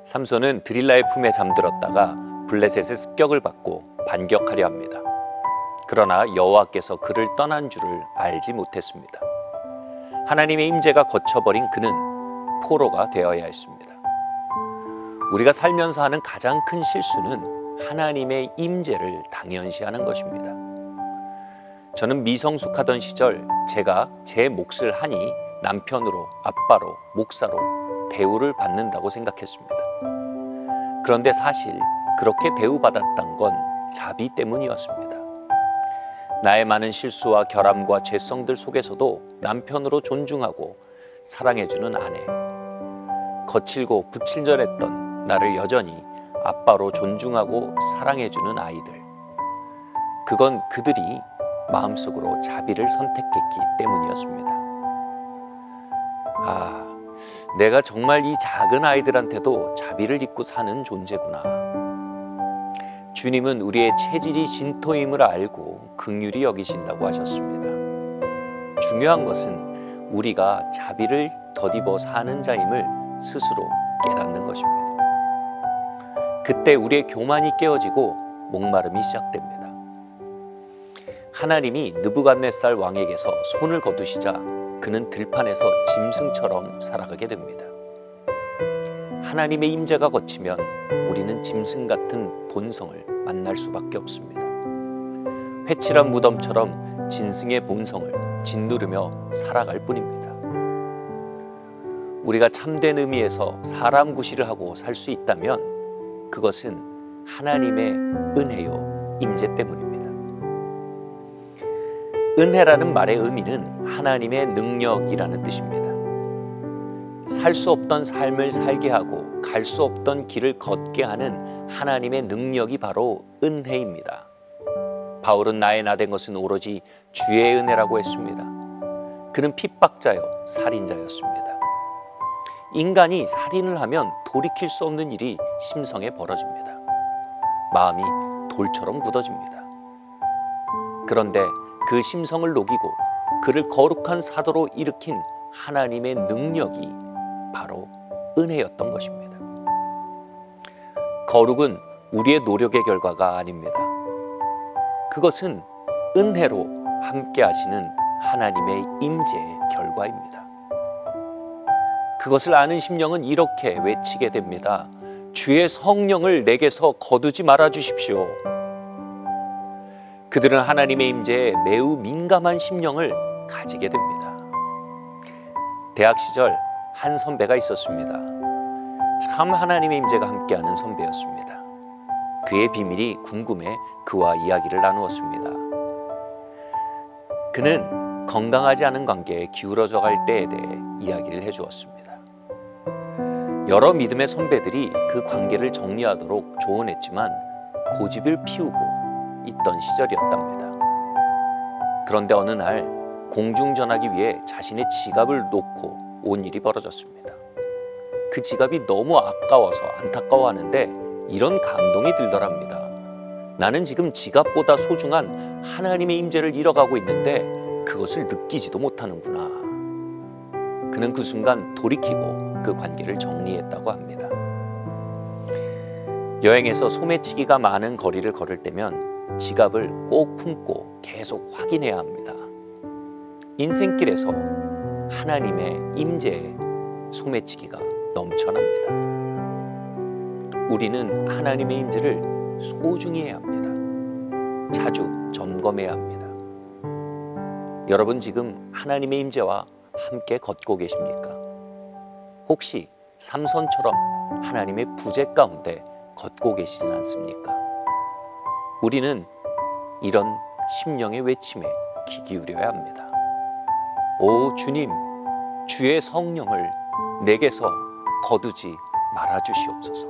삼손은 드릴라의 품에 잠들었다가 블레셋의 습격을 받고 반격하려 합니다. 그러나 여호와께서 그를 떠난 줄을 알지 못했습니다. 하나님의 임재가 거쳐버린 그는 포로가 되어야 했습니다. 우리가 살면서 하는 가장 큰 실수는 하나님의 임재를 당연시하는 것입니다. 저는 미성숙하던 시절 제가 제 몫을 하니 남편으로, 아빠로, 목사로 대우를 받는다고 생각했습니다. 그런데 사실 그렇게 대우받았던 건 자비 때문이었습니다. 나의 많은 실수와 결함과 죄성들 속에서도 남편으로 존중하고 사랑해주는 아내, 거칠고 불친절했던 나를 여전히 아빠로 존중하고 사랑해주는 아이들, 그건 그들이 마음속으로 자비를 선택했기 때문이었습니다. 내가 정말 이 작은 아이들한테도 자비를 입고 사는 존재구나. 주님은 우리의 체질이 진토임을 알고 긍휼히 여기신다고 하셨습니다. 중요한 것은 우리가 자비를 덧입어 사는 자임을 스스로 깨닫는 것입니다. 그때 우리의 교만이 깨어지고 목마름이 시작됩니다. 하나님이 느부갓네살 왕에게서 손을 거두시자 그는 들판에서 짐승처럼 살아가게 됩니다. 하나님의 임재가 거치면 우리는 짐승 같은 본성을 만날 수밖에 없습니다. 회칠한 무덤처럼 짐승의 본성을 짓누르며 살아갈 뿐입니다. 우리가 참된 의미에서 사람 구실을 하고 살 수 있다면 그것은 하나님의 은혜요 임재 때문입니다. 은혜라는 말의 의미는 하나님의 능력이라는 뜻입니다. 살 수 없던 삶을 살게 하고 갈 수 없던 길을 걷게 하는 하나님의 능력이 바로 은혜입니다. 바울은 나의 나 된 것은 오로지 주의 은혜라고 했습니다. 그는 핍박자요 살인자였습니다. 인간이 살인을 하면 돌이킬 수 없는 일이 심성에 벌어집니다. 마음이 돌처럼 굳어집니다. 그런데 그 심성을 녹이고 그를 거룩한 사도로 일으킨 하나님의 능력이 바로 은혜였던 것입니다. 거룩은 우리의 노력의 결과가 아닙니다. 그것은 은혜로 함께 하시는 하나님의 임재의 결과입니다. 그것을 아는 심령은 이렇게 외치게 됩니다. 주의 성령을 내게서 거두지 말아 주십시오. 그들은 하나님의 임재에 매우 민감한 심령을 가지게 됩니다. 대학 시절 한 선배가 있었습니다. 참 하나님의 임재가 함께하는 선배였습니다. 그의 비밀이 궁금해 그와 이야기를 나누었습니다. 그는 건강하지 않은 관계에 기울어져 갈 때에 대해 이야기를 해주었습니다. 여러 믿음의 선배들이 그 관계를 정리하도록 조언했지만 고집을 피우고 있던 시절이었답니다. 그런데 어느 날 공중전하기 위해 자신의 지갑을 놓고 온 일이 벌어졌습니다. 그 지갑이 너무 아까워서 안타까워하는데 이런 감동이 들더랍니다. 나는 지금 지갑보다 소중한 하나님의 임재를 잃어가고 있는데 그것을 느끼지도 못하는구나. 그는 그 순간 돌이키고 그 관계를 정리했다고 합니다. 여행에서 소매치기가 많은 거리를 걸을 때면 지갑을 꼭 품고 계속 확인해야 합니다. 인생길에서 하나님의 임재에 소매치기가 넘쳐납니다. 우리는 하나님의 임재를 소중히 해야 합니다. 자주 점검해야 합니다. 여러분 지금 하나님의 임재와 함께 걷고 계십니까? 혹시 삼손처럼 하나님의 부재 가운데 걷고 계시진 않습니까? 우리는 이런 심령의 외침에 귀 기울여야 합니다. 오 주님, 주의 성령을 내게서 거두지 말아 주시옵소서.